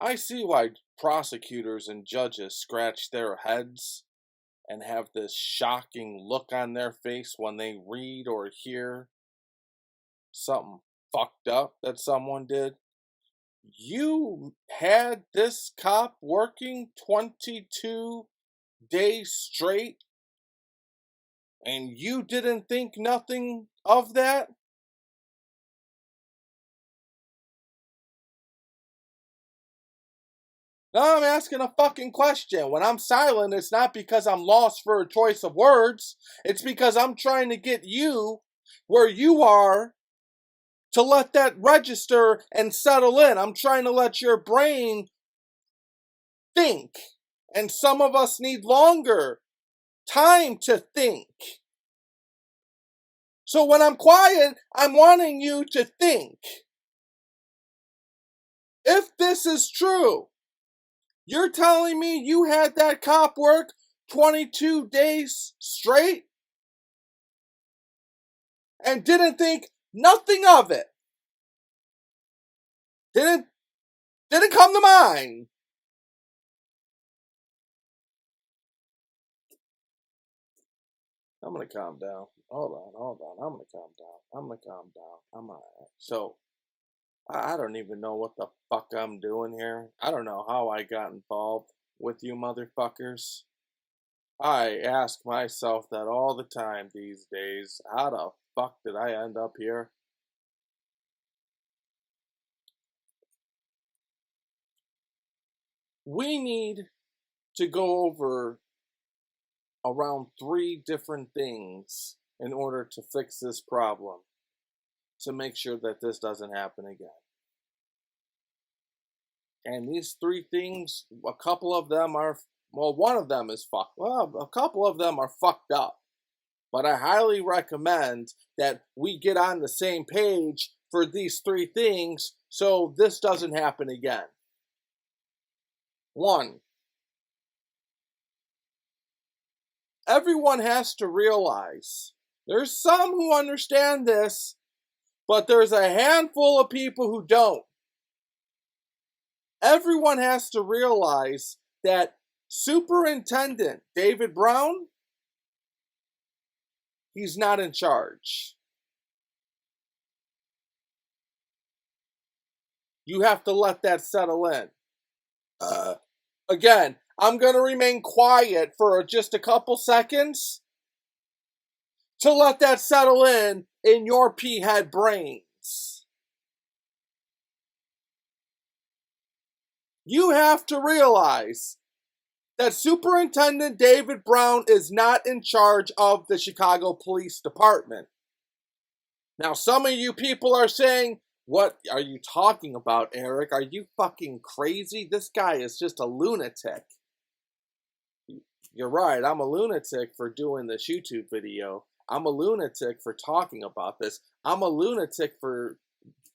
I see why prosecutors and judges scratch their heads and have this shocking look on their face when they read or hear something fucked up that someone did. You had this cop working 22 days straight and you didn't think nothing of that? Now I'm asking a fucking question. When I'm silent, it's not because I'm lost for a choice of words. It's because I'm trying to get you where you are to let that register and settle in. I'm trying to let your brain think. And some of us need longer time to think. So when I'm quiet, I'm wanting you to think. If this is true, you're telling me you had that cop work 22 days straight and didn't think nothing of it. Didn't come to mind. I'm gonna calm down. Hold on. I'm gonna calm down. I'm alright. So I don't even know what the fuck I'm doing here. I don't know how I got involved with you motherfuckers. I ask myself that all the time these days. How the fuck did I end up here? We need to go over around 3 different things in order to fix this problem, to make sure that this doesn't happen again. And these 3 things, a couple of them are, well, one of them is fucked. Well, a couple of them are fucked up. But I highly recommend that we get on the same page for these 3 things so this doesn't happen again. 1, everyone has to realize, there's some who understand this, but there's a handful of people who don't. Everyone has to realize that Superintendent David Brown, he's not in charge. You have to let that settle in. Again, I'm going to remain quiet for just a couple seconds to let that settle in your pea-head brains. You have to realize that Superintendent David Brown is not in charge of the Chicago Police Department. Now, some of you people are saying, what are you talking about, Eric? Are you fucking crazy? This guy is just a lunatic. You're right, I'm a lunatic for doing this YouTube video. I'm a lunatic for talking about this. I'm a lunatic for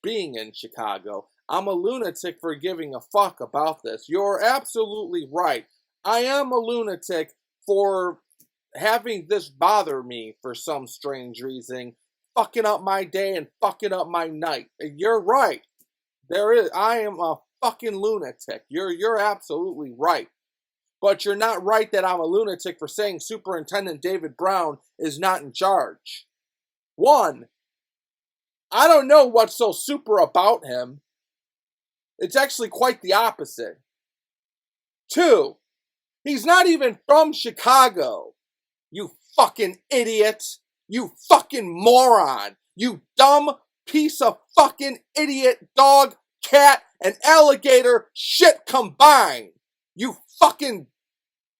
being in Chicago. I'm a lunatic for giving a fuck about this. You're absolutely right. I am a lunatic for having this bother me for some strange reason, fucking up my day and fucking up my night. You're right. I am a fucking lunatic. You're absolutely right. But you're not right that I'm a lunatic for saying Superintendent David Brown is not in charge. 1, I don't know what's so super about him. It's actually quite the opposite. 2, he's not even from Chicago. You fucking idiot. You fucking moron. You dumb piece of fucking idiot dog, cat, and alligator shit combined. You fucking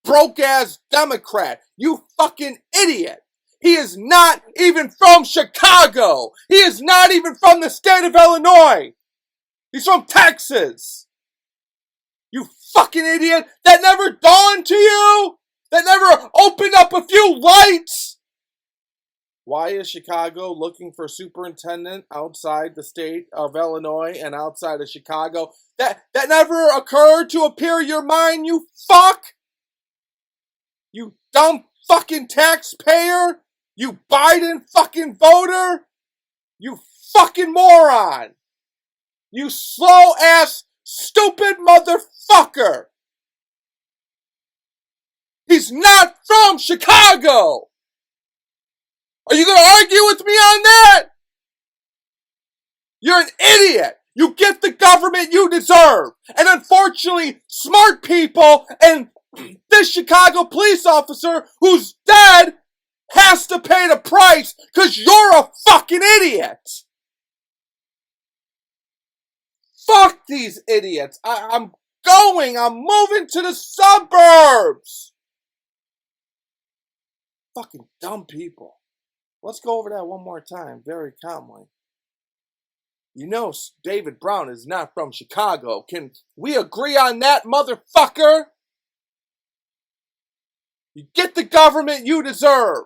broke-ass Democrat. You fucking idiot. He is not even from Chicago. He is not even from the state of Illinois. He's from Texas. You fucking idiot. That never dawned to you? That never opened up a few lights? Why is Chicago looking for superintendent outside the state of Illinois and outside of Chicago? That never occurred to appear your mind, you fuck? You dumb fucking taxpayer? You Biden fucking voter? You fucking moron! You slow ass stupid motherfucker. He's not from Chicago. Are you going to argue with me on that? You're an idiot. You get the government you deserve. And unfortunately, smart people and this Chicago police officer who's dead has to pay the price because you're a fucking idiot. Fuck these idiots. I'm moving to the suburbs. Fucking dumb people. Let's go over that one more time, very calmly. You know David Brown is not from Chicago. Can we agree on that, motherfucker? You get the government you deserve.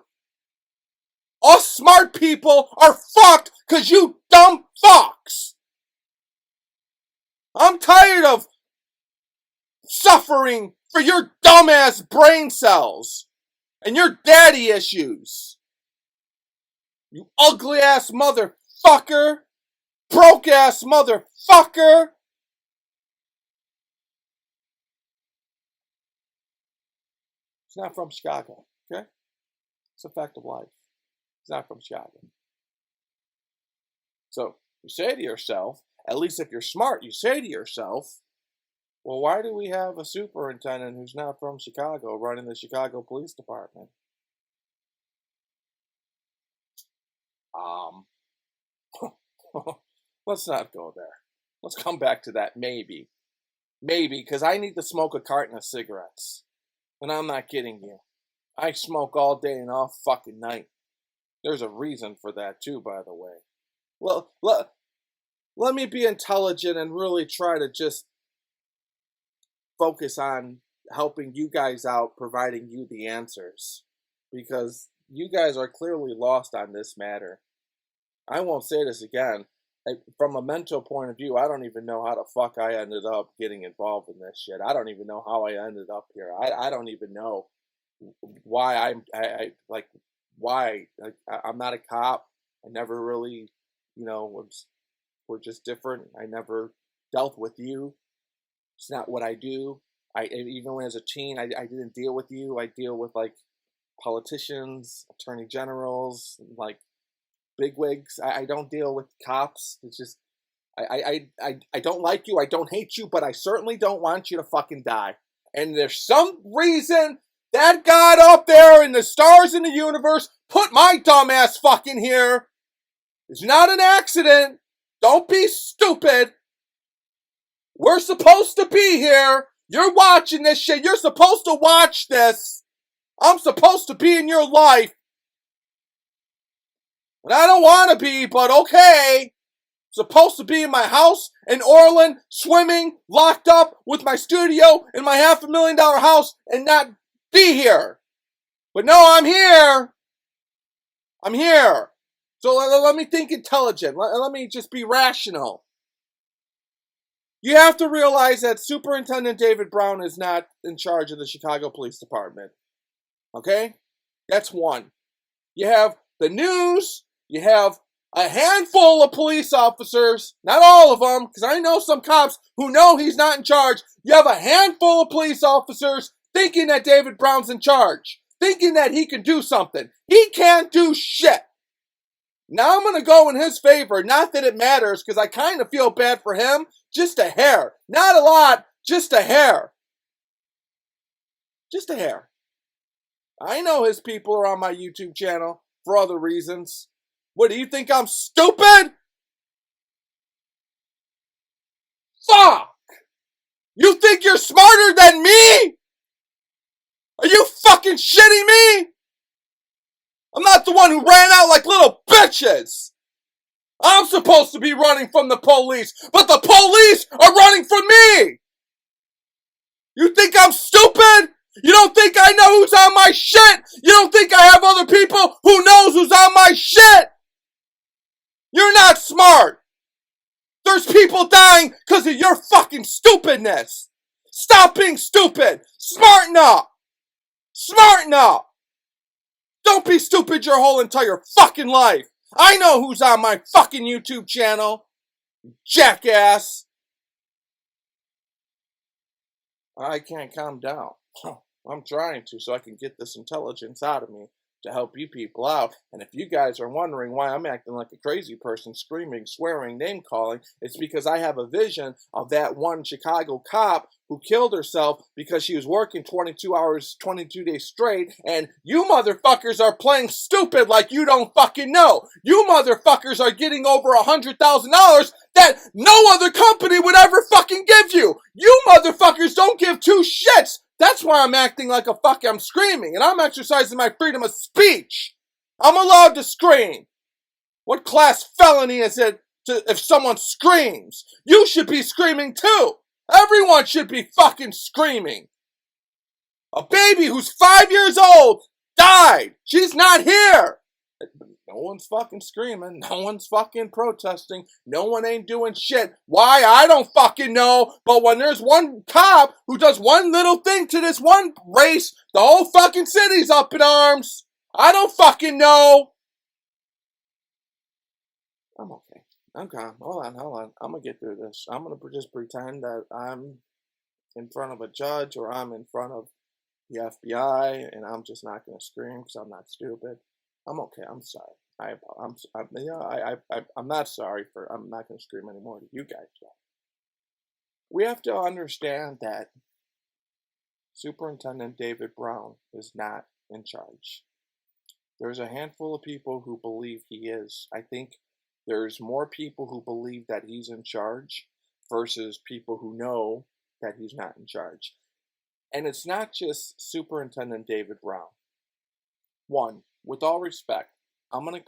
Us smart people are fucked because you dumb fucks. I'm tired of suffering for your dumbass brain cells and your daddy issues. You ugly ass motherfucker. Broke ass motherfucker. He's not from Chicago, okay? It's a fact of life. He's not from Chicago. So you say to yourself, at least if you're smart, you say to yourself, well, why do we have a superintendent who's not from Chicago running the Chicago Police Department? Let's not go there. Let's come back to that maybe. Maybe, because I need to smoke a carton of cigarettes. And I'm not kidding you. I smoke all day and all fucking night. There's a reason for that too, by the way. Well, let me be intelligent and really try to just focus on helping you guys out, providing you the answers. Because you guys are clearly lost on this matter. I won't say this again. From a mental point of view, I don't even know how the fuck I ended up getting involved in this shit. I don't even know how I ended up here. I don't even know why I'm not a cop. I never really, we're just different. I never dealt with you. It's not what I do. Even as a teen, I didn't deal with you. I deal with like politicians, attorney generals, like bigwigs. I don't deal with cops. It's just I don't like you. I don't hate you, but I certainly don't want you to fucking die. And there's some reason that God up there in the stars in the universe put my dumb ass fucking here. It's not an accident. Don't be stupid. We're supposed to be here. You're watching this shit. You're supposed to watch this. I'm supposed to be in your life. And I don't want to be, but okay. Supposed to be in my house in Orland, swimming, locked up with my studio in my $500,000 house and not be here. But no, I'm here. I'm here. So let me think intelligent. Let me just be rational. You have to realize that Superintendent David Brown is not in charge of the Chicago Police Department. Okay? That's one. You have the news. You have a handful of police officers, not all of them, because I know some cops who know he's not in charge. You have a handful of police officers thinking that David Brown's in charge, thinking that he can do something. He can't do shit. Now I'm going to go in his favor. Not that it matters, because I kind of feel bad for him. Just a hair. Not a lot, just a hair. Just a hair. I know his people are on my YouTube channel for other reasons. What, do you think I'm stupid? Fuck! You think you're smarter than me? Are you fucking shitting me? I'm not the one who ran out like little bitches. I'm supposed to be running from the police, but the police are running from me. You think I'm stupid? You don't think I know who's on my shit? You don't think I have other people who knows who's on my shit? You're not smart. There's people dying because of your fucking stupidness. Stop being stupid. Smarten up. Smarten up. Don't be stupid your whole entire fucking life. I know who's on my fucking YouTube channel. Jackass. I can't calm down. I'm trying to so I can get this intelligence out of me to help you people out. And if you guys are wondering why I'm acting like a crazy person, screaming, swearing, name calling, it's because I have a vision of that one Chicago cop who killed herself because she was working 22 hours, 22 days straight, and you motherfuckers are playing stupid like you don't fucking know. You motherfuckers are getting over $100,000 that no other company would ever fucking give you. You motherfuckers don't give two shits. That's why I'm acting like a fuck. I'm screaming, and I'm exercising my freedom of speech. I'm allowed to scream. What class felony is it if someone screams? You should be screaming too. Everyone should be fucking screaming. A baby who's 5 years old died. She's not here. No one's fucking screaming. No one's fucking protesting. No one ain't doing shit. Why? I don't fucking know. But when there's one cop who does one little thing to this one race, the whole fucking city's up in arms. I don't fucking know. I'm okay. I'm calm. Hold on. I'm gonna get through this. I'm gonna just pretend that I'm in front of a judge or I'm in front of the FBI, and I'm just not gonna scream because I'm not stupid. I'm okay. I'm sorry. I'm not sorry for. I'm not going to scream anymore to you guys. Though. We have to understand that Superintendent David Brown is not in charge. There's a handful of people who believe he is. I think there's more people who believe that he's in charge versus people who know that he's not in charge. And it's not just Superintendent David Brown. One, with all respect, I'm gonna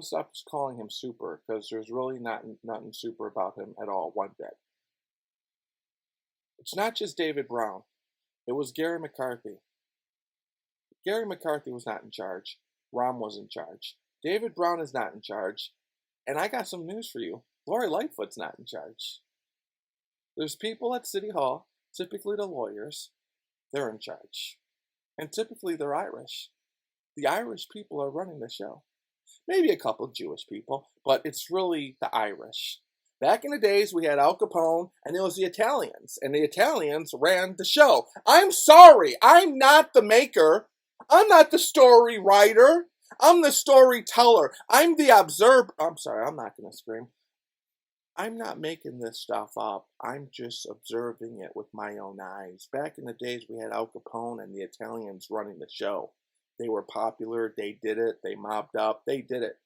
stop calling him super because there's really nothing super about him at all one bit. It's not just David Brown. It was Gary McCarthy. Gary McCarthy was not in charge. Ron was in charge. David Brown is not in charge. And I got some news for you. Lori Lightfoot's not in charge. There's people at City Hall, typically the lawyers, they're in charge. And typically they're Irish. The Irish people are running the show. Maybe a couple of Jewish people, but it's really the Irish. Back in the days, we had Al Capone, and it was the Italians, and the Italians ran the show. I'm sorry, I'm not the maker. I'm not the story writer. I'm the storyteller. I'm the observer. I'm sorry, I'm not going to scream. I'm not making this stuff up. I'm just observing it with my own eyes. Back in the days, we had Al Capone and the Italians running the show. They were popular, they did it, they mobbed up, they did it.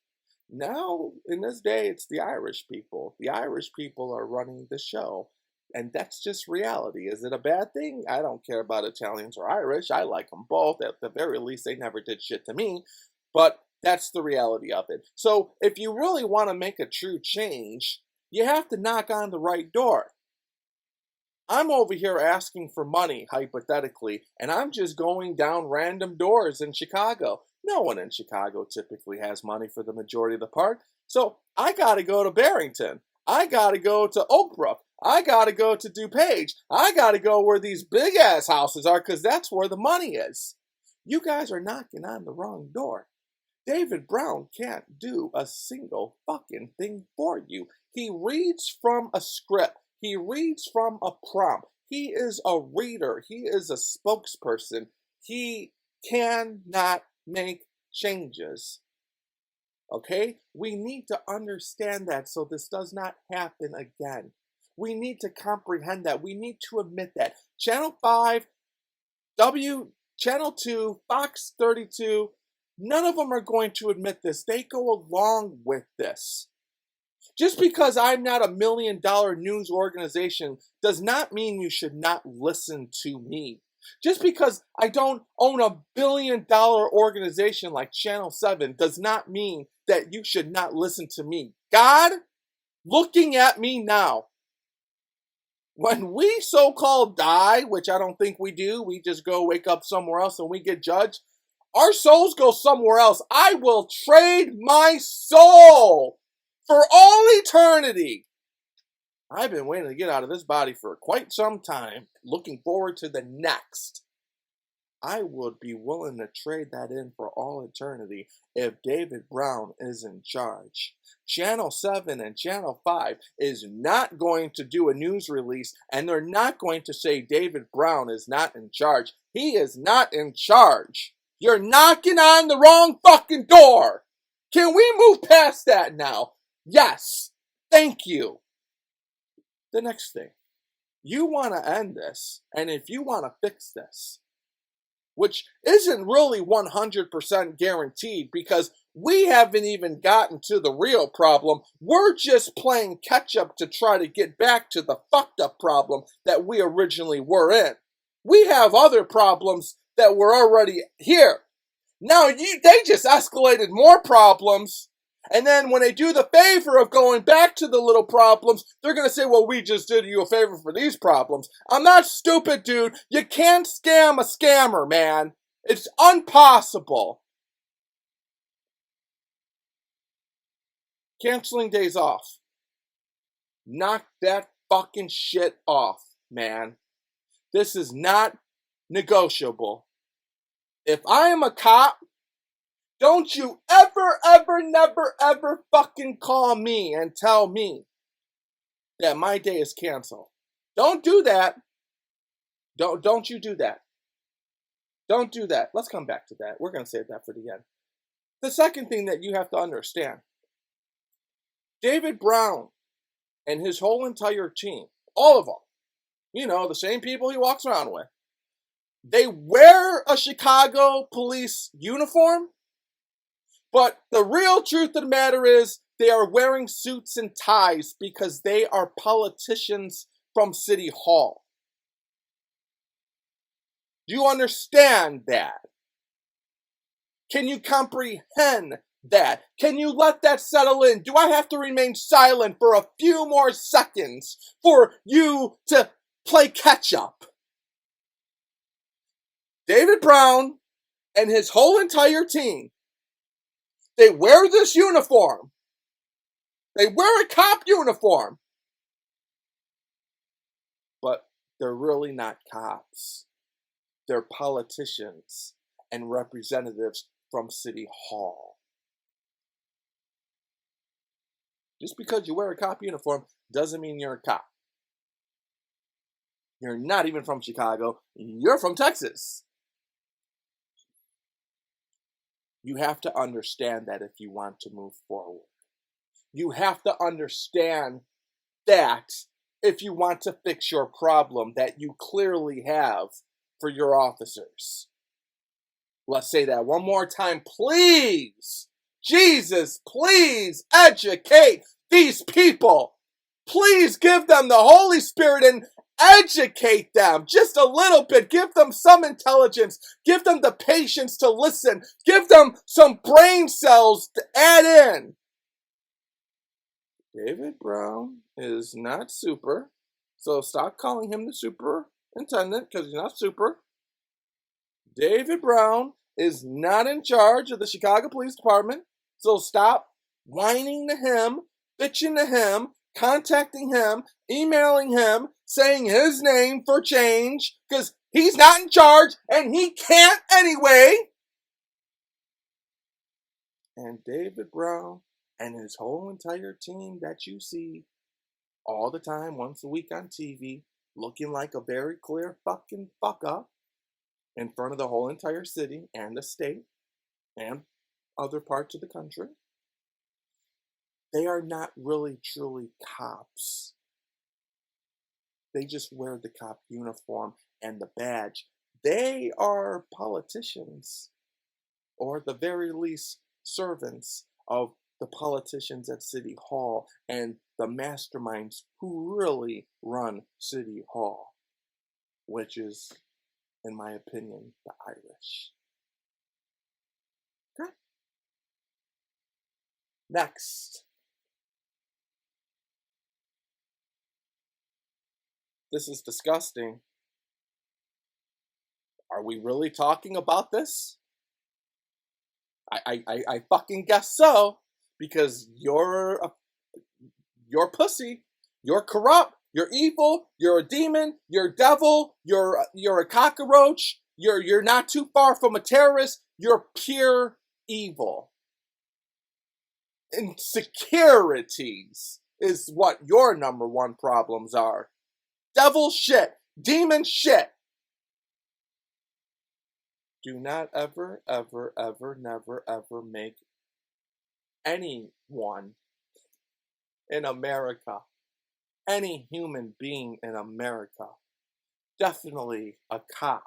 Now, in this day, it's the Irish people. The Irish people are running the show. And that's just reality. Is it a bad thing? I don't care about Italians or Irish. I like them both. At the very least, they never did shit to me. But that's the reality of it. So if you really want to make a true change, you have to knock on the right door. I'm over here asking for money, hypothetically, and I'm just going down random doors in Chicago. No one in Chicago typically has money for the majority of the part. So I got to go to Barrington. I got to go to Oak Brook. I got to go to DuPage. I got to go where these big-ass houses are because that's where the money is. You guys are knocking on the wrong door. David Brown can't do a single fucking thing for you. He reads from a script. He reads from a prompt. He is a reader. He is a spokesperson. He cannot make changes. Okay? We need to understand that so this does not happen again. We need to comprehend that. We need to admit that. Channel 5, Channel 2, Fox 32, none of them are going to admit this. They go along with this. Just because I'm not $1 million news organization does not mean you should not listen to me. Just because I don't own $1 billion organization like Channel 7 does not mean that you should not listen to me. God, looking at me now, when we so-called die, which I don't think we do, we just go wake up somewhere else and we get judged, our souls go somewhere else. I will trade my soul for all eternity. I've been waiting to get out of this body for quite some time, looking forward to the next. I would be willing to trade that in for all eternity if David Brown is in charge. Channel 7 and Channel 5 is not going to do a news release, and they're not going to say David Brown is not in charge. He is not in charge. You're knocking on the wrong fucking door. Can we move past that now? Yes. Thank you. The next thing. You want to end this, and if you want to fix this, which isn't really 100% guaranteed because we haven't even gotten to the real problem. We're just playing catch up to try to get back to the fucked up problem that we originally were in. We have other problems that were already here. Now they just escalated more problems. And then when they do the favor of going back to the little problems, they're going to say, well, we just did you a favor for these problems. I'm not stupid, dude. You can't scam a scammer, man. It's impossible. Canceling days off. Knock that fucking shit off, man. This is not negotiable. If I am a cop, don't you ever, never fucking call me and tell me that my day is canceled. Don't do that. Don't you do that. Don't do that. Let's come back to that. We're going to save that for the end. The second thing that you have to understand, David Brown and his whole entire team, all of them, you know, the same people he walks around with, they wear a Chicago police uniform. But the real truth of the matter is they are wearing suits and ties because they are politicians from City Hall. Do you understand that? Can you comprehend that? Can you let that settle in? Do I have to remain silent for a few more seconds for you to play catch up? David Brown and his whole entire team, they wear this uniform. They wear a cop uniform. But they're really not cops. They're politicians and representatives from City Hall. Just because you wear a cop uniform doesn't mean you're a cop. You're not even from Chicago. You're from Texas. You have to understand that if you want to move forward. You have to understand that if you want to fix your problem that you clearly have for your officers. Let's say that one more time, please. Jesus, please educate these people. Please give them the Holy Spirit and educate them just a little bit. Give them some intelligence. Give them the patience to listen. Give them some brain cells to add in. David Brown is not super, so stop calling him the superintendent because he's not super. David Brown is not in charge of the Chicago Police Department, so stop whining to him, bitching to him, contacting him, emailing him, saying his name for change, because he's not in charge, and he can't anyway. And David Brown and his whole entire team that you see all the time, once a week on TV, looking like a very clear fucking fuck up in front of the whole entire city and the state and other parts of the country. They are not really truly cops. They just wear the cop uniform and the badge. They are politicians, or at the very least, servants of the politicians at City Hall and the masterminds who really run City Hall, which is, in my opinion, the Irish. Okay. Next. This is disgusting. Are we really talking about this? I fucking guess so, because you're pussy, you're corrupt, you're evil, you're a demon, you're a devil, you're a cockroach, You're not too far from a terrorist. You're pure evil. Insecurities is what your number one problems are. Devil shit. Demon shit. Do not ever, ever, ever, never, ever make anyone in America, any human being in America, definitely a cop,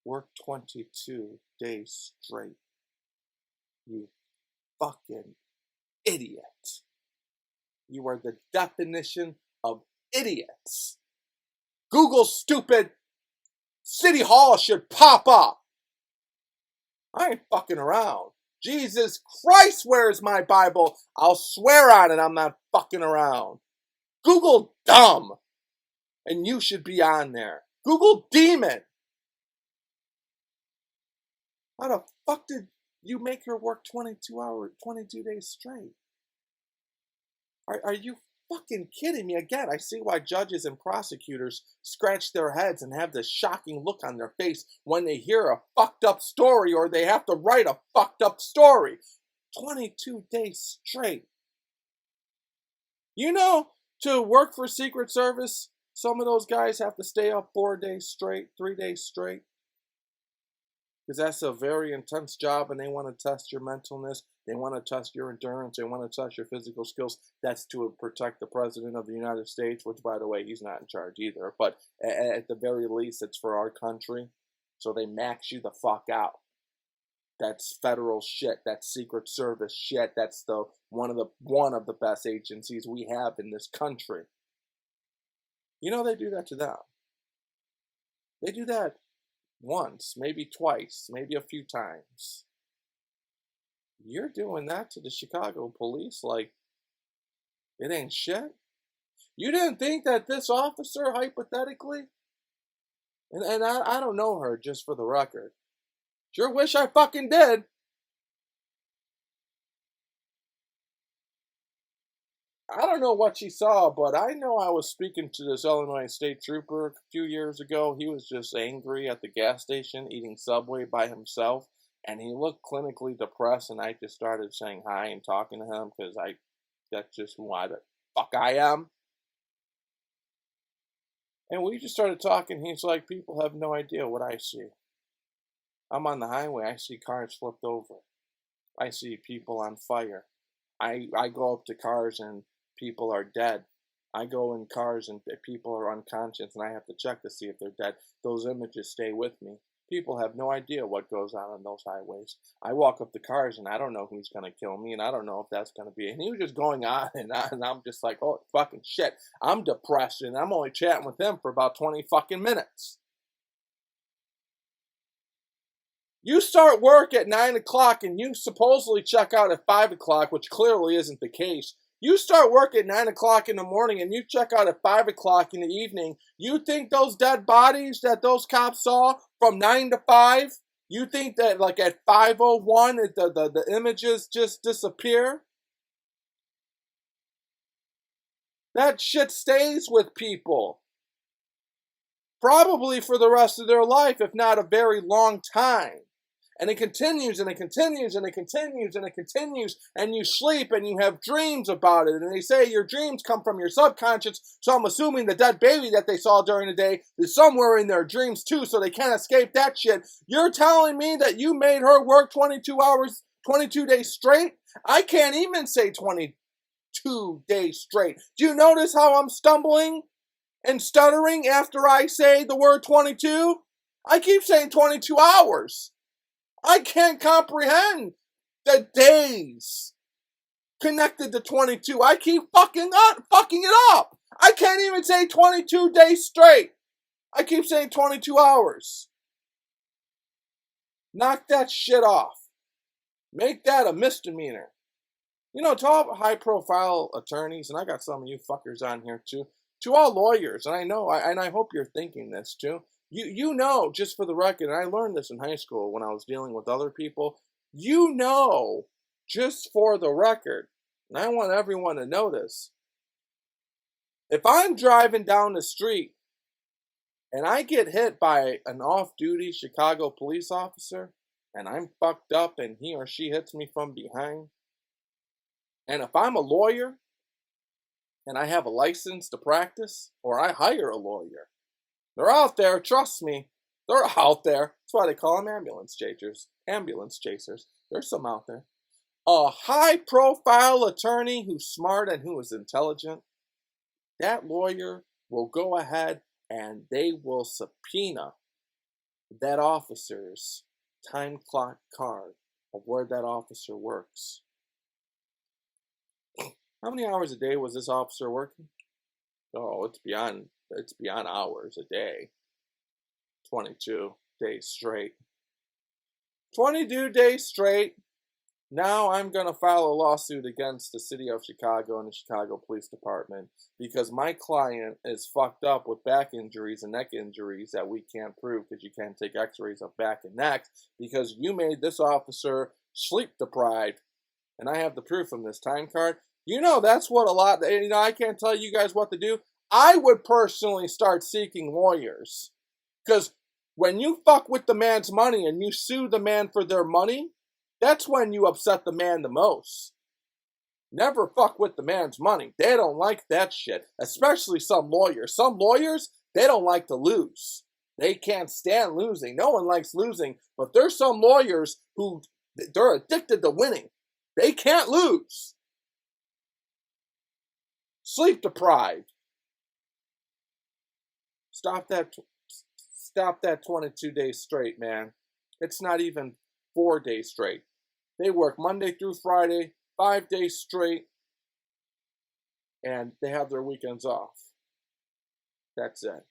work 22 days straight. You fucking idiot. You are the definition of idiots. Google stupid. City Hall should pop up. I ain't fucking around. Jesus Christ, where's my Bible? I'll swear on it, I'm not fucking around. Google dumb. And you should be on there. Google demon. How the fuck did you make her work 22 days straight? Are you fucking kidding me? Again, I see why judges and prosecutors scratch their heads and have this shocking look on their face when they hear a fucked up story or they have to write a fucked up story. 22 days straight. You know, to work for Secret Service, some of those guys have to stay up 4 days straight, 3 days straight. Because that's a very intense job and they want to test your mentalness. They want to test your endurance. They want to test your physical skills. That's to protect the President of the United States, which, by the way, he's not in charge either. But at the very least, it's for our country. So they max you the fuck out. That's federal shit. That's Secret Service shit. That's one of the best agencies we have in this country. You know they do that to them. They do that once, maybe twice, maybe a few times. You're doing that to the Chicago police like it ain't shit. You didn't think that this officer, hypothetically, and I don't know her, just for the record. Sure wish I fucking did. I don't know what she saw, but I know I was speaking to this Illinois state trooper a few years ago. He was just angry at the gas station eating Subway by himself, and he looked clinically depressed, and I just started saying hi and talking to him because that's just why the fuck I am. And we just started talking. He's like, people have no idea what I see. I'm on the highway. I see cars flipped over. I see people on fire. I go up to cars and people are dead. I go in cars and people are unconscious and I have to check to see if they're dead. Those images stay with me. People have no idea what goes on those highways. I walk up to cars and I don't know who's going to kill me and I don't know if that's going to be. And he was just going on and on and I'm just like, oh, fucking shit. I'm depressed and I'm only chatting with him for about 20 fucking minutes. You start work at 9 o'clock and you supposedly check out at 5 o'clock, which clearly isn't the case. You start work at 9 o'clock in the morning and you check out at 5 o'clock in the evening. You think those dead bodies that those cops saw from 9 to 5, you think that like at 5:01 the images just disappear? That shit stays with people. Probably for the rest of their life, if not a very long time. And it continues and it continues and it continues and it continues and you sleep and you have dreams about it. And they say your dreams come from your subconscious. So I'm assuming the dead baby that they saw during the day is somewhere in their dreams too. So they can't escape that shit. You're telling me that you made her work 22 hours, 22 days straight? I can't even say 22 days straight. Do you notice how I'm stumbling and stuttering after I say the word 22? I keep saying 22 hours. I can't comprehend the days connected to 22. I keep fucking it up. I can't even say 22 days straight. I keep saying 22 hours. Knock that shit off. Make that a misdemeanor. You know, to all high-profile attorneys, and I got some of you fuckers on here too, to all lawyers, and I know, and I hope you're thinking this too, you know, just for the record, and I learned this in high school when I was dealing with other people, you know, just for the record, and I want everyone to know this, if I'm driving down the street and I get hit by an off-duty Chicago police officer, and I'm fucked up and he or she hits me from behind, and if I'm a lawyer and I have a license to practice, or I hire a lawyer, they're out there, trust me, they're out there. That's why they call them ambulance chasers. Ambulance chasers. There's some out there. A high-profile attorney who's smart and who is intelligent, that lawyer will go ahead and they will subpoena that officer's time clock card of where that officer works. How many hours a day was this officer working? Oh, it's beyond hours a day. 22 days straight. 22 days straight. Now I'm going to file a lawsuit against the city of Chicago and the Chicago Police Department because my client is fucked up with back injuries and neck injuries that we can't prove because you can't take x-rays of back and neck because you made this officer sleep deprived. And I have the proof from this time card. You know, that's what I can't tell you guys what to do. I would personally start seeking lawyers. Because when you fuck with the man's money and you sue the man for their money, that's when you upset the man the most. Never fuck with the man's money. They don't like that shit. Especially some lawyers. Some lawyers, they don't like to lose. They can't stand losing. No one likes losing. But there's some lawyers who, they're addicted to winning. They can't lose. Sleep deprived. Stop that 22 days straight, man. It's not even 4 days straight. They work Monday through Friday, 5 days straight, and they have their weekends off. That's it.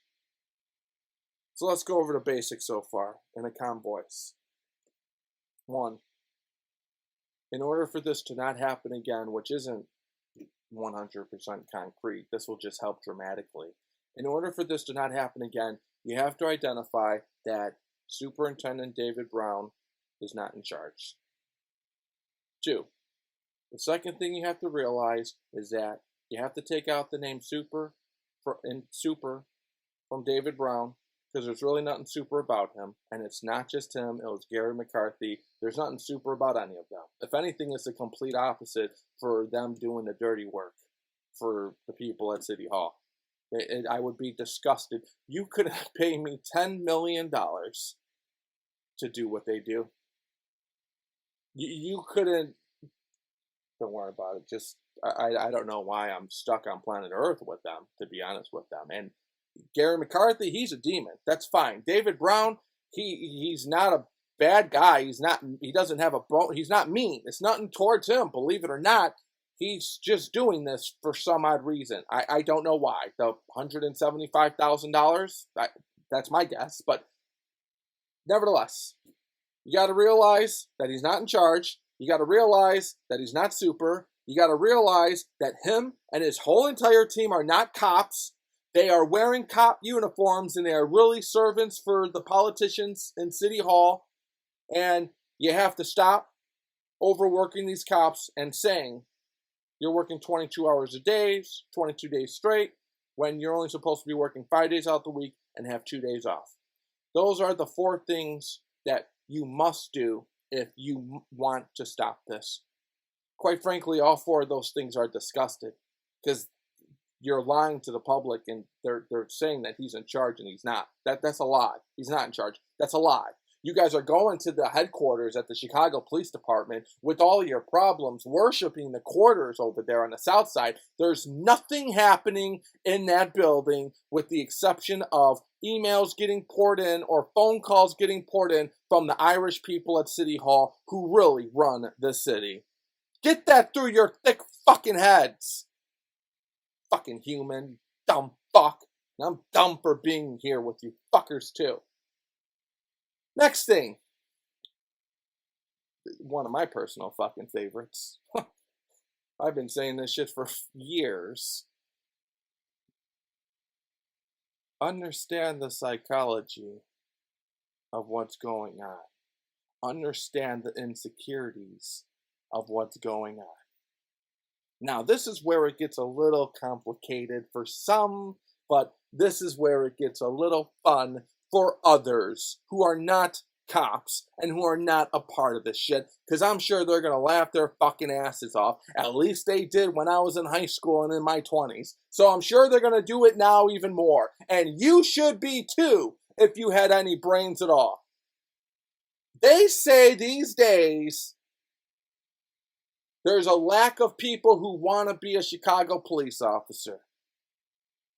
So let's go over the basics so far in a calm voice. 1. In order for this to not happen again, which isn't 100% concrete, this will just help dramatically. In order for this to not happen again, you have to identify that Superintendent David Brown is not in charge. 2. The second thing you have to realize is that you have to take out the name super from David Brown because there's really nothing super about him. And it's not just him. It was Gary McCarthy. There's nothing super about any of them. If anything, it's the complete opposite for them doing the dirty work for the people at City Hall. I would be disgusted. You could pay me $10 million to do what they do. You couldn't. Don't worry about it. Just I don't know why I'm stuck on planet Earth with them, to be honest with them. And Gary McCarthy, he's a demon. That's fine. David Brown, he's not a bad guy. He doesn't have a bone. He's not mean. It's nothing towards him, believe it or not. He's just doing this for some odd reason. I don't know why. The $175,000, that's my guess. But nevertheless, you got to realize that he's not in charge. You got to realize that he's not super. You got to realize that him and his whole entire team are not cops. They are wearing cop uniforms and they are really servants for the politicians in City Hall. And you have to stop overworking these cops and saying you're working 22 hours a day, 22 days straight, when you're only supposed to be working 5 days out the week and have 2 days off. Those are the 4 things that you must do if you want to stop this. Quite frankly, all 4 of those things are disgusting because you're lying to the public and they're saying that he's in charge and he's not. That's a lie. He's not in charge. That's a lie. You guys are going to the headquarters at the Chicago Police Department with all your problems, worshiping the quarters over there on the south side. There's nothing happening in that building with the exception of emails getting poured in or phone calls getting poured in from the Irish people at City Hall who really run the city. Get that through your thick fucking heads. Fucking human, dumb fuck. And I'm dumb for being here with you fuckers too. Next thing. One of my personal fucking favorites. I've been saying this shit for years. Understand the psychology of what's going on. Understand the insecurities of what's going on. Now, this is where it gets a little complicated for some, But this is where it gets a little fun for others who are not cops and who are not a part of this shit, because I'm sure they're going to laugh their fucking asses off. At least they did when I was in high school and in my 20s. So I'm sure they're going to do it now even more. And you should be too, if you had any brains at all. They say these days there's a lack of people who want to be a Chicago police officer.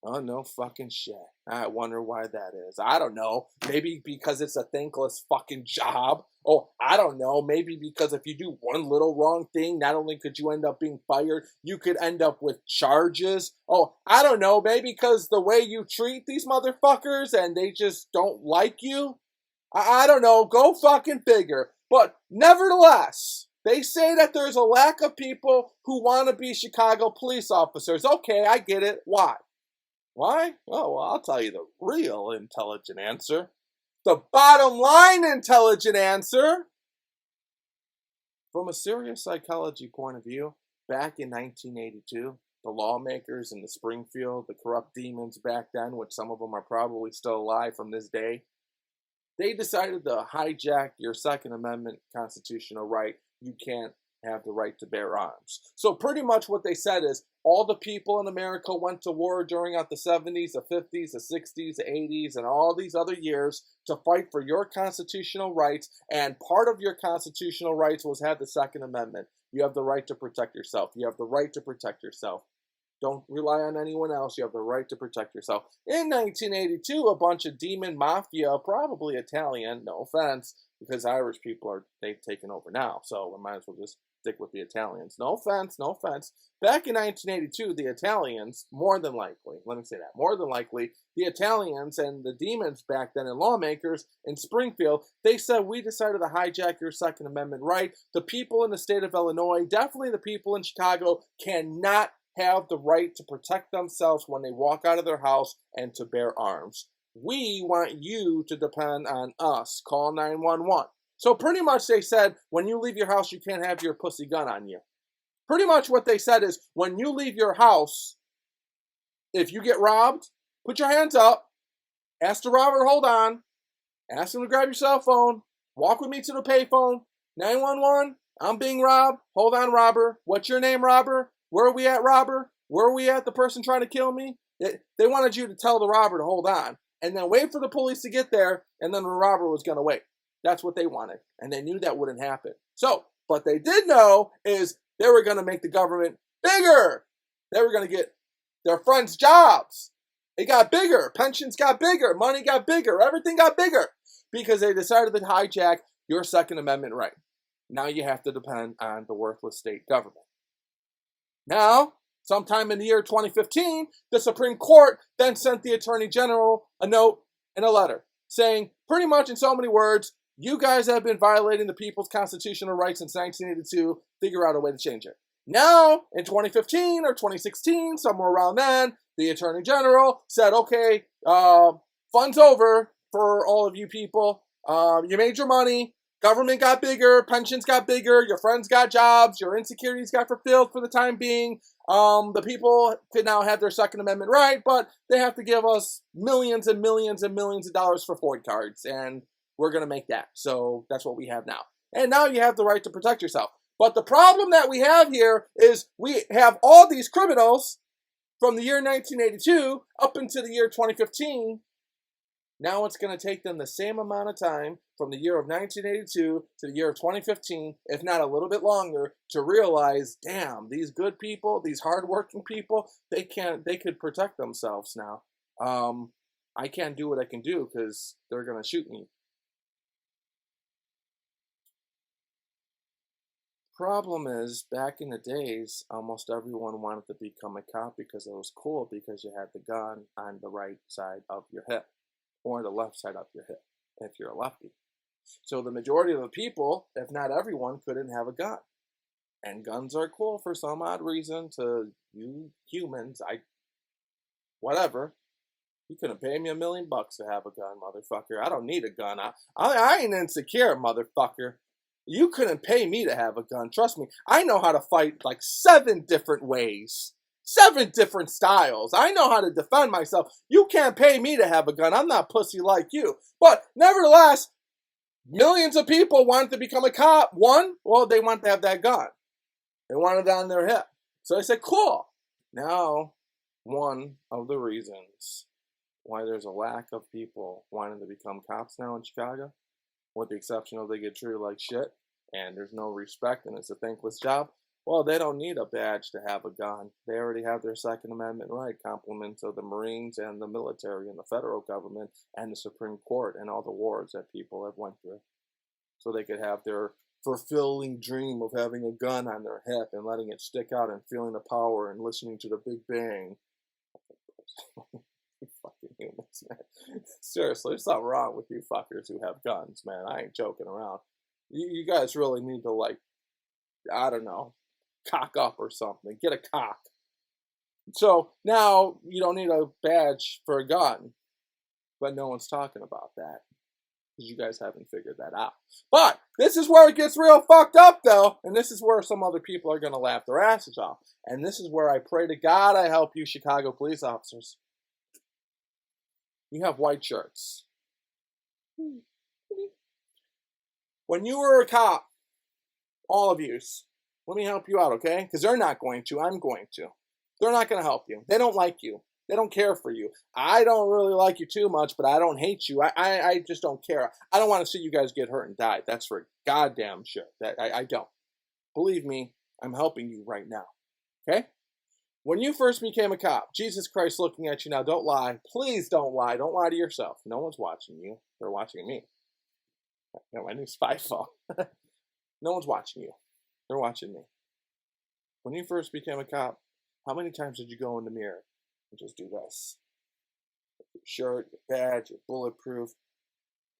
Oh, no fucking shit. I wonder why that is. I don't know. Maybe because it's a thankless fucking job. Oh, I don't know. Maybe because if you do one little wrong thing, not only could you end up being fired, you could end up with charges. Oh, I don't know. Maybe because the way you treat these motherfuckers and they just don't like you. I don't know. Go fucking figure. But nevertheless, they say that there's a lack of people who want to be Chicago police officers. Okay, I get it. Why? Why? Oh, well, I'll tell you the real intelligent answer. The bottom line intelligent answer. From a serious psychology point of view, back in 1982, the lawmakers in the Springfield, the corrupt demons back then, which some of them are probably still alive from this day, they decided to hijack your Second Amendment constitutional right. You can't have the right to bear arms. So pretty much what they said is all the people in America went to war during the 70s, the 50s, the 60s, the 80s, and all these other years to fight for your constitutional rights. And part of your constitutional rights was have the Second Amendment. You have the right to protect yourself. You have the right to protect yourself. Don't rely on anyone else. You have the right to protect yourself. In 1982, a bunch of demon mafia, probably Italian, no offense, because Irish people they've taken over now, so we might as well just stick with the Italians. No offense, no offense. Back in 1982, the Italians, more than likely, the Italians and the demons back then and lawmakers in Springfield, they said, we decided to hijack your Second Amendment right. The people in the state of Illinois, definitely the people in Chicago, cannot have the right to protect themselves when they walk out of their house and to bear arms. We want you to depend on us. Call 911. So pretty much they said, when you leave your house, you can't have your pussy gun on you. Pretty much what they said is, when you leave your house, if you get robbed, put your hands up, ask the robber to hold on, ask him to grab your cell phone, walk with me to the payphone, 911, I'm being robbed, hold on, robber, what's your name, robber? Where are we at, robber? Where are we at, the person trying to kill me? They wanted you to tell the robber to hold on, and then wait for the police to get there, and then the robber was going to wait. That's what they wanted, and they knew that wouldn't happen. So, what they did know is they were going to make the government bigger. They were going to get their friends jobs. It got bigger. Pensions got bigger. Money got bigger. Everything got bigger because they decided to hijack your Second Amendment right. Now you have to depend on the worthless state government. Now, sometime in the year 2015, the Supreme Court then sent the Attorney General a note and a letter saying, pretty much in so many words, you guys have been violating the people's constitutional rights since 1982. Figure out a way to change it. Now, in 2015 or 2016, somewhere around then, the Attorney General said, okay, fun's over for all of you people. You made your money. Government got bigger, pensions got bigger, your friends got jobs, your insecurities got fulfilled for the time being. The people could now have their Second Amendment right, but they have to give us millions and millions and millions of dollars for Ford cards, and we're going to make that. So that's what we have now. And now you have the right to protect yourself. But the problem that we have here is we have all these criminals from the year 1982 up into the year 2015. Now it's going to take them the same amount of time from the year of 1982 to the year of 2015, if not a little bit longer, to realize, damn, these good people, these hardworking people, they could protect themselves now. I can't do what I can do because they're going to shoot me. Problem is, back in the days, almost everyone wanted to become a cop because it was cool, because you had the gun on the right side of your hip or the left side of your hip if you're a lefty. So the majority of the people, if not everyone, couldn't have a gun. And guns are cool for some odd reason to you humans. Whatever. You couldn't pay me $1 million to have a gun, motherfucker. I don't need a gun. I ain't insecure, motherfucker. You couldn't pay me to have a gun. Trust me. I know how to fight like 7 different ways. 7 different styles. I know how to defend myself. You can't pay me to have a gun. I'm not pussy like you. But nevertheless, millions of people wanted to become a cop. One, well, they want to have that gun. They wanted it on their hip. So I said, cool. Now, one of the reasons why there's a lack of people wanting to become cops now in Chicago, with the exception of they get treated like shit, and there's no respect, and it's a thankless job, well, they don't need a badge to have a gun. They already have their Second Amendment right, compliments of the Marines and the military and the federal government and the Supreme Court and all the wars that people have went through. So they could have their fulfilling dream of having a gun on their hip and letting it stick out and feeling the power and listening to the Big Bang. You fucking humans, man. Seriously, there's something wrong with you fuckers who have guns, man. I ain't joking around. You guys really need to, like, I don't know, cock up or something. Get a cock. So now you don't need a badge for a gun, but no one's talking about that because you guys haven't figured that out. But this is where it gets real fucked up, though, and this is where some other people are going to laugh their asses off. And this is where I pray to God I help you, Chicago police officers. You have white shirts. When you were a cop, all of yous, let me help you out, okay? Because they're not going to. I'm going to. They're not going to help you. They don't like you. They don't care for you. I don't really like you too much, but I don't hate you. I just don't care. I don't want to see you guys get hurt and die. That's for goddamn sure. I don't. Believe me, I'm helping you right now, okay? When you first became a cop, Jesus Christ looking at you now, don't lie. Please don't lie. Don't lie to yourself. No one's watching you. They're watching me. You know, my new spy phone. No one's watching you. They're watching me. When you first became a cop, how many times did you go in the mirror and just do this? Your shirt, your badge, your bulletproof.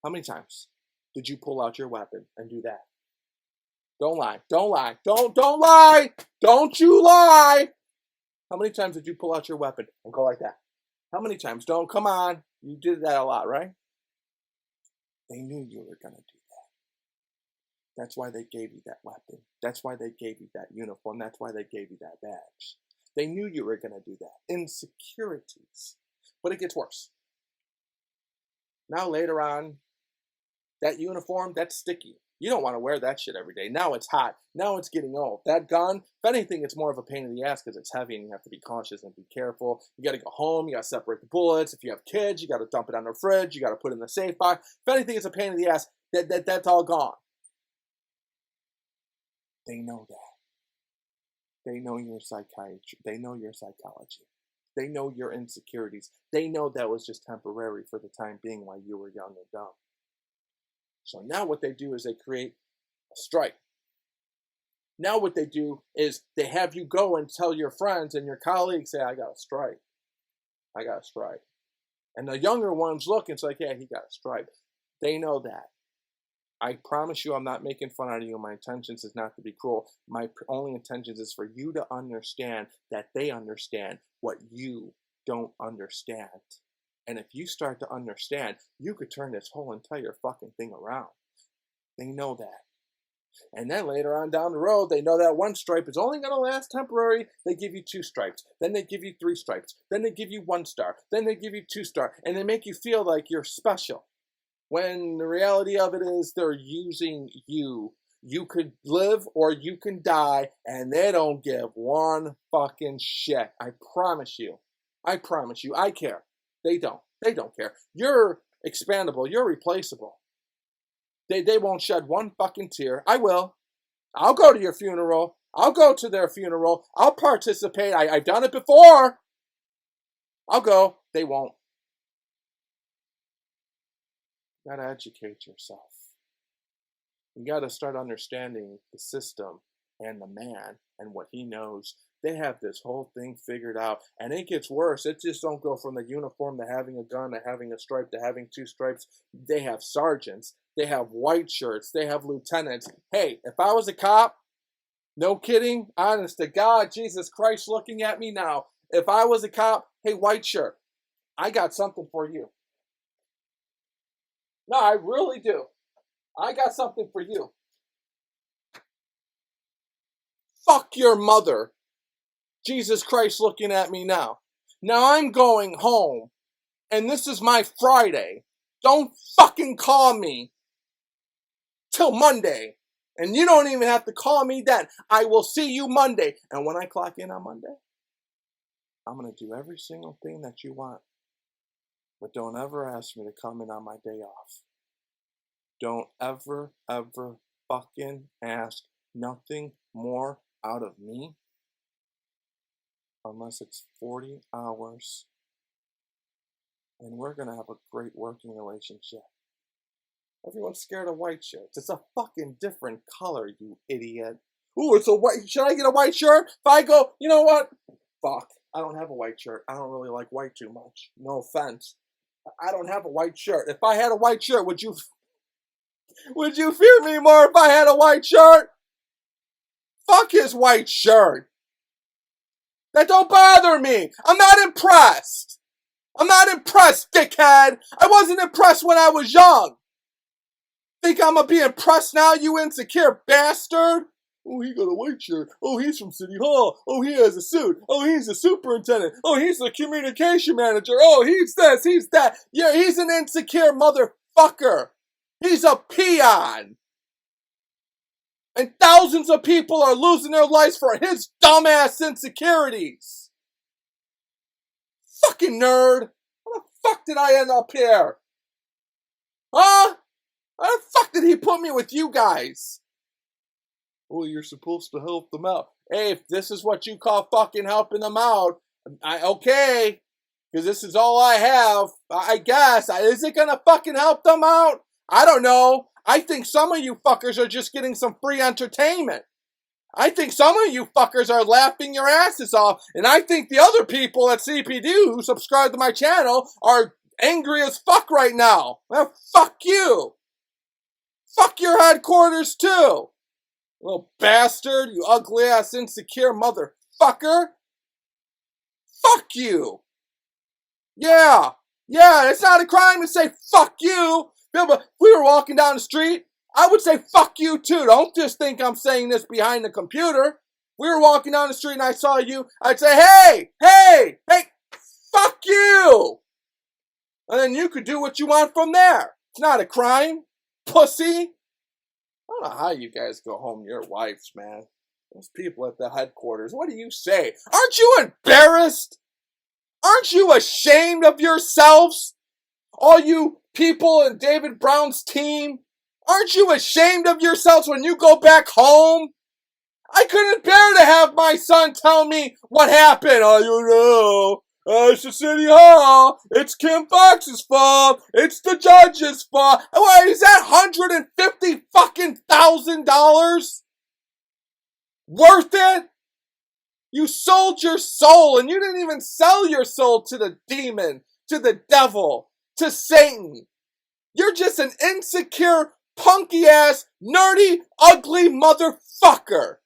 How many times did you pull out your weapon and do that? Don't lie. Don't lie. Don't lie. Don't you lie. How many times did you pull out your weapon and go like that? How many times? Don't, come on. You did that a lot, right? They knew you were going to do that. That's why they gave you that weapon. That's why they gave you that uniform. That's why they gave you that badge. They knew you were going to do that. Insecurities. But it gets worse. Now later on, that uniform, that's sticky. You don't want to wear that shit every day. Now it's hot. Now it's getting old. That gun, if anything, it's more of a pain in the ass because it's heavy and you have to be cautious and be careful. You got to go home. You got to separate the bullets. If you have kids, you got to dump it on the fridge. You got to put it in the safe box. If anything, it's a pain in the ass. That's all gone. They know that. They know your psychiatry. They know your psychology. They know your insecurities. They know that was just temporary for the time being while you were young and dumb. So now what they do is they create a strike. Now what they do is they have you go and tell your friends and your colleagues, say, I got a strike. I got a strike. And the younger ones look and it's like, yeah, he got a strike. They know that. I promise you I'm not making fun out of you. My intentions is not to be cruel. My only intentions is for you to understand that they understand what you don't understand. And if you start to understand, you could turn this whole entire fucking thing around. They know that. And then later on down the road, they know that one stripe is only going to last temporary. They give you 2 stripes. Then they give you 3 stripes. Then they give you 1 star. Then they give you 2 star. And they make you feel like you're special. When the reality of it is they're using you. You could live or you can die, and they don't give one fucking shit. I promise you. I promise you. I care. They don't. They don't care. You're expandable. You're replaceable. They won't shed one fucking tear. I will. I'll go to your funeral. I'll go to their funeral. I'll participate. I've done it before. I'll go. They won't. You gotta educate yourself. You gotta start understanding the system and the man and what he knows. They have this whole thing figured out, and it gets worse. It just don't go from the uniform to having a gun to having a stripe to having 2 stripes. They have sergeants. They have white shirts. They have lieutenants. Hey, if I was a cop, no kidding, honest to God, Jesus Christ looking at me now. If I was a cop, hey, white shirt, I got something for you. No, I really do. I got something for you. Fuck your mother. Jesus Christ looking at me now. Now I'm going home, and this is my Friday. Don't fucking call me till Monday. And you don't even have to call me then. I will see you Monday. And when I clock in on Monday, I'm going to do every single thing that you want. But don't ever ask me to come in on my day off. Don't ever, ever fucking ask nothing more out of me unless it's 40 hours. And we're going to have a great working relationship. Everyone's scared of white shirts. It's a fucking different color, you idiot. Ooh, it's a white. Should I get a white shirt? If I go, you know what? Fuck. I don't have a white shirt. I don't really like white too much. No offense. I don't have a white shirt. If I had a white shirt, would you fear me more if I had a white shirt? Fuck his white shirt. That don't bother me. I'm not impressed. I'm not impressed, dickhead. I wasn't impressed when I was young. Think I'm gonna be impressed now, you insecure bastard? Oh, he got a white shirt. Oh, he's from City Hall. Oh, he has a suit. Oh, he's a superintendent. Oh, he's a communication manager. Oh, he's this, he's that. Yeah, he's an insecure motherfucker. He's a peon. And thousands of people are losing their lives for his dumbass insecurities. Fucking nerd. How the fuck did I end up here? Huh? How the fuck did he put me with you guys? Well, you're supposed to help them out. Hey, if this is what you call fucking helping them out, okay. Because this is all I have, I guess. Is it gonna fucking help them out? I don't know. I think some of you fuckers are just getting some free entertainment. I think some of you fuckers are laughing your asses off. And I think the other people at CPD who subscribe to my channel are angry as fuck right now. Well, fuck you. Fuck your headquarters too. Little bastard, you ugly ass insecure motherfucker. Fuck you. Yeah, it's not a crime to say fuck you. If we were walking down the street, I would say fuck you too. Don't just think I'm saying this behind the computer. If we were walking down the street and I saw you, I'd say, hey, fuck you. And then you could do what you want from there. It's not a crime, pussy. I don't know how you guys go home to your wives, man. Those people at the headquarters, what do you say? Aren't you embarrassed? Aren't you ashamed of yourselves? All you people in David Brown's team, aren't you ashamed of yourselves when you go back home? I couldn't bear to have my son tell me what happened. Oh, you know. It's the City Hall. It's Kim Fox's fault. It's the judge's fault. What is that? $150 fucking $1,000 worth it? You sold your soul, and you didn't even sell your soul to the demon, to the devil, to Satan. You're just an insecure, punky ass, nerdy, ugly motherfucker.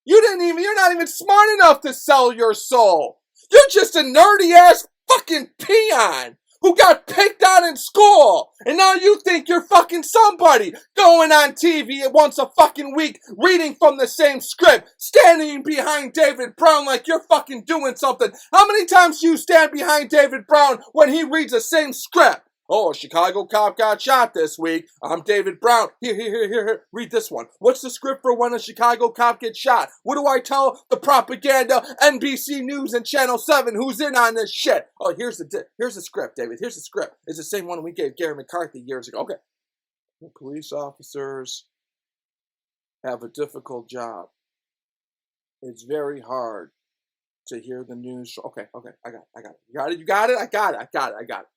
You're not even smart enough to sell your soul. You're just a nerdy ass fucking peon who got picked on in school. And now you think you're fucking somebody, going on TV once a fucking week, reading from the same script, standing behind David Brown like you're fucking doing something. How many times do you stand behind David Brown when he reads the same script? Oh, a Chicago cop got shot this week. I'm David Brown. Here. Read this one. What's the script for when a Chicago cop gets shot? What do I tell the propaganda, NBC News and Channel 7 who's in on this shit? Oh, here's the script, David. Here's the script. It's the same one we gave Gary McCarthy years ago. Okay. The police officers have a difficult job. It's very hard to hear the news. Okay. I got it. You got it? I got it.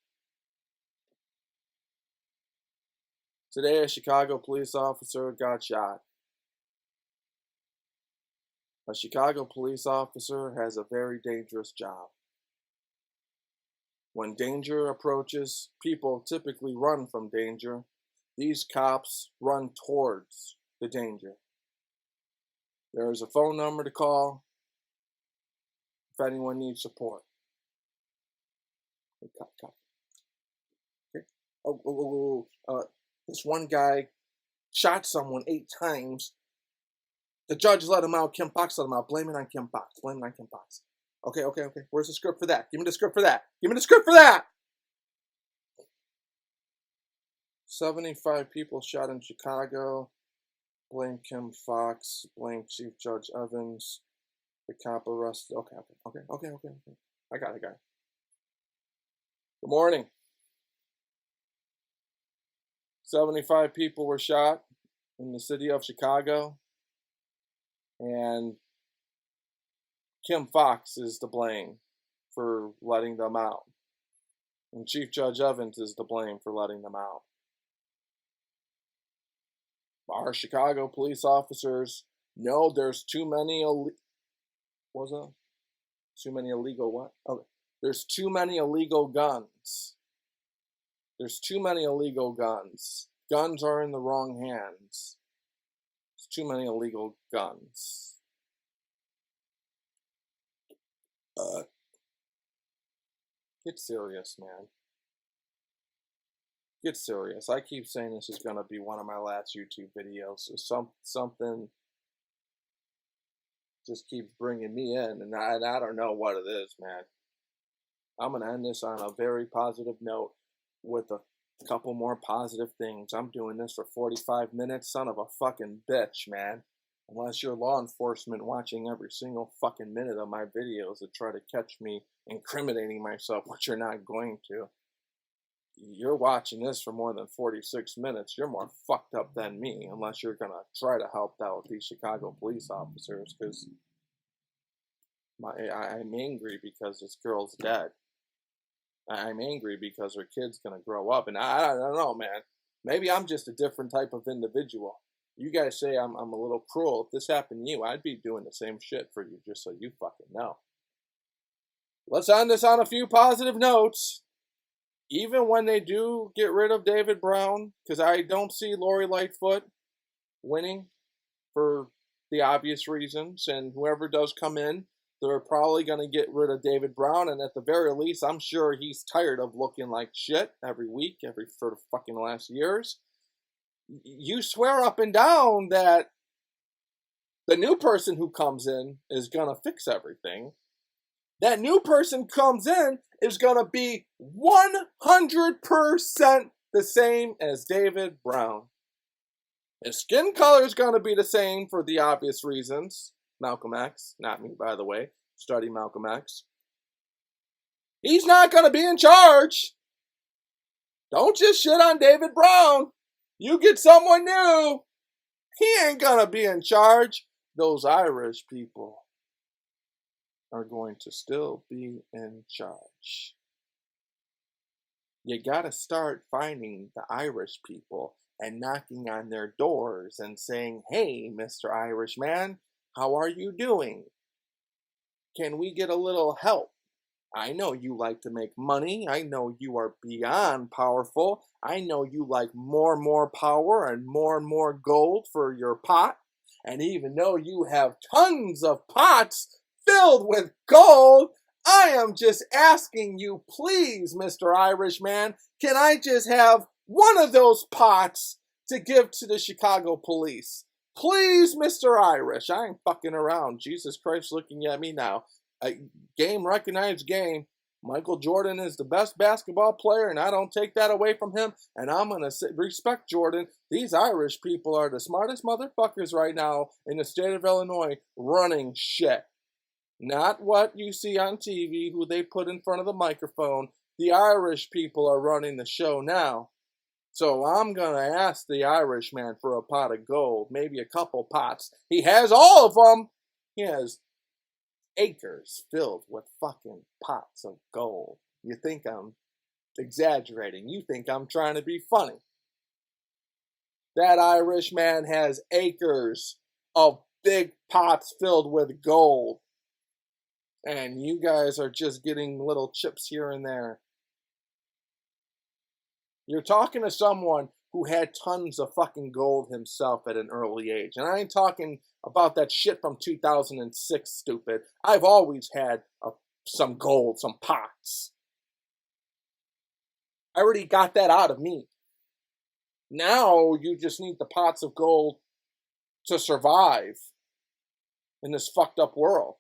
Today, a Chicago police officer got shot. A Chicago police officer has a very dangerous job. When danger approaches, people typically run from danger. These cops run towards the danger. There is a phone number to call if anyone needs support. Okay. This one guy shot someone 8 times The judge let him out. Kim Fox let him out. Blame it on Kim Fox. Blame it on Kim Fox. Okay. Where's the script for that? Give me the script for that. Give me the script for that. 75 people shot in Chicago. Blame Kim Fox. Blame Chief Judge Evans. The cop arrested. Okay. I got it. Good morning. 75 people were shot in the city of Chicago. And Kim Fox is to blame for letting them out. And Chief Judge Evans is to blame for letting them out. Our Chicago police officers know there's too many too many illegal what? Oh, there's too many illegal guns. There's too many illegal guns. Guns are in the wrong hands. There's too many illegal guns. Get serious, man. Get serious. I keep saying this is going to be one of my last YouTube videos. So something just keeps bringing me in, and I don't know what it is, man. I'm going to end this on a very positive note with a couple more positive things. I'm doing this for 45 minutes. Son of a fucking bitch, man. Unless you're law enforcement watching every single fucking minute of my videos to try to catch me incriminating myself, which you're not going to. You're watching this for more than 46 minutes. You're more fucked up than me, unless you're going to try to help out these Chicago police officers, because I'm angry because this girl's dead. I'm angry because her kid's going to grow up, and I don't know, man. Maybe I'm just a different type of individual. You guys say I'm a little cruel. If this happened to you, I'd be doing the same shit for you, just so you fucking know. Let's end this on a few positive notes. Even when they do get rid of David Brown, because I don't see Lori Lightfoot winning for the obvious reasons, and whoever does come in, they're probably going to get rid of David Brown, and at the very least, I'm sure he's tired of looking like shit every week, for the fucking last years. You swear up and down that the new person who comes in is going to fix everything. That new person comes in is going to be 100% the same as David Brown. His skin color is going to be the same for the obvious reasons. Malcolm X, not me, by the way. Study Malcolm X. He's not going to be in charge. Don't just shit on David Brown. You get someone new. He ain't going to be in charge. Those Irish people are going to still be in charge. You got to start finding the Irish people and knocking on their doors and saying, "Hey, Mr. Irishman, how are you doing? Can we get a little help? I know you like to make money. I know you are beyond powerful. I know you like more and more power and more gold for your pot. And even though you have tons of pots filled with gold, I am just asking you, please, Mr. Irishman, can I just have one of those pots to give to the Chicago police? Please, Mr. Irish." I ain't fucking around. Jesus Christ looking at me now. Game recognized game. Michael Jordan is the best basketball player, and I don't take that away from him. And I'm going to respect Jordan. These Irish people are the smartest motherfuckers right now in the state of Illinois running shit. Not what you see on TV, who they put in front of the microphone. The Irish people are running the show now. So I'm going to ask the Irishman for a pot of gold, maybe a couple pots. He has all of them. He has acres filled with fucking pots of gold. You think I'm exaggerating. You think I'm trying to be funny. That Irishman has acres of big pots filled with gold. And you guys are just getting little chips here and there. You're talking to someone who had tons of fucking gold himself at an early age. And I ain't talking about that shit from 2006, stupid. I've always had some gold, some pots. I already got that out of me. Now you just need the pots of gold to survive. in this fucked up world.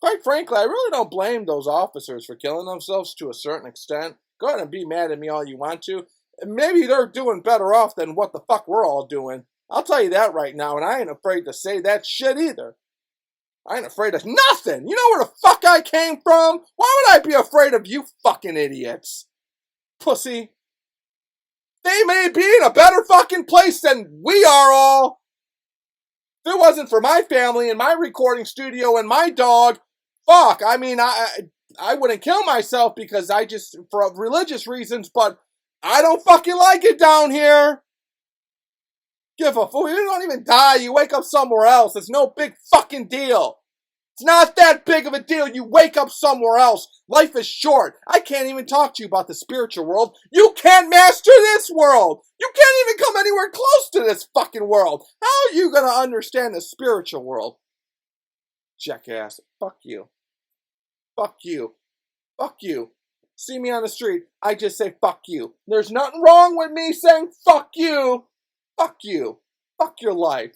Quite frankly, I really don't blame those officers for killing themselves to a certain extent. Go ahead and be mad at me all you want to. Maybe they're doing better off than what the fuck we're all doing. I'll tell you that right now, and I ain't afraid to say that shit either. I ain't afraid of nothing. You know where the fuck I came from? Why would I be afraid of you fucking idiots? Pussy. They may be in a better fucking place than we are all. If it wasn't for my family and my recording studio and my dog, fuck, I mean, I wouldn't kill myself because for religious reasons, but I don't fucking like it down here. Give a fuck. You don't even die. You wake up somewhere else. It's no big fucking deal. It's not that big of a deal. You wake up somewhere else. Life is short. I can't even talk to you about the spiritual world. You can't master this world. You can't even come anywhere close to this fucking world. How are you going to understand the spiritual world? Jackass. Fuck you. Fuck you. Fuck you. See me on the street, I just say fuck you. There's nothing wrong with me saying fuck you. Fuck you. Fuck your life.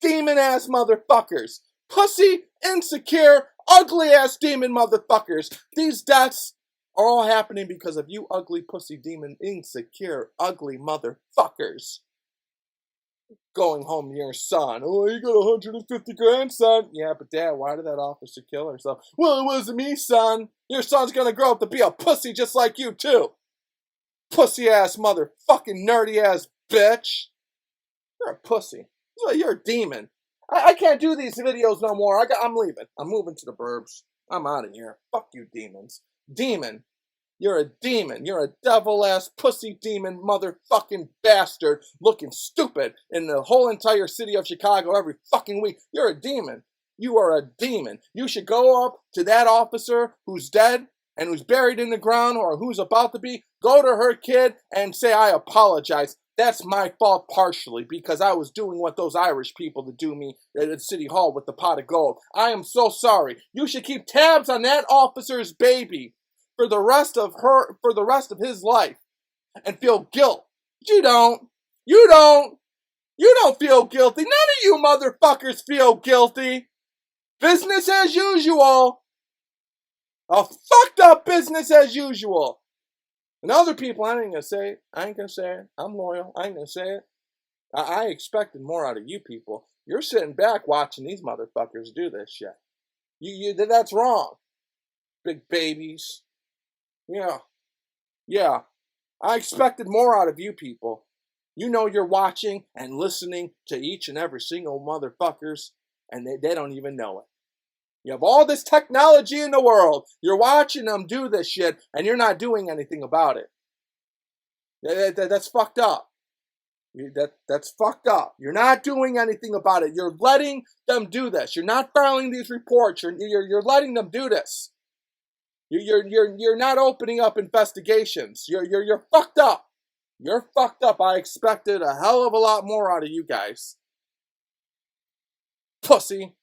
Demon-ass motherfuckers. Pussy, insecure, ugly-ass demon motherfuckers. These deaths are all happening because of you ugly pussy demon, insecure, ugly motherfuckers. Going home to your son. Oh, you got 150 grand, son. Yeah, but Dad, why did that officer kill herself? Well, it wasn't me, son. Your son's gonna grow up to be a pussy just like you, too. Pussy-ass motherfucking nerdy-ass bitch. You're a pussy. You're a demon. I can't do these videos no more. I'm leaving. I'm moving to the burbs. I'm out of here. Fuck you, demons. Demon. You're a demon. You're a devil-ass pussy demon motherfucking bastard looking stupid in the whole entire city of Chicago every fucking week. You're a demon. You are a demon. You should go up to that officer who's dead and who's buried in the ground or who's about to be. Go to her kid and say, I apologize. That's my fault partially because I was doing what those Irish people to do me at City Hall with the pot of gold. I am so sorry. You should keep tabs on that officer's baby for the rest of his life and feel guilt. You don't. You don't feel guilty. None of you motherfuckers feel guilty. Business as usual. A fucked up business as usual. And other people, I ain't gonna say it. I ain't gonna say it. I'm loyal. I ain't gonna say it. I expected more out of you people. You're sitting back watching these motherfuckers do this shit. That's wrong. Big babies. Yeah. I expected more out of you people. You know you're watching and listening to each and every single motherfuckers, and they don't even know it. You have all this technology in the world. You're watching them do this shit, and you're not doing anything about it. That's fucked up. That's fucked up. You're not doing anything about it. You're letting them do this. You're not filing these reports. You're letting them do this. You're not opening up investigations. You're fucked up. You're fucked up. I expected a hell of a lot more out of you guys. Pussy.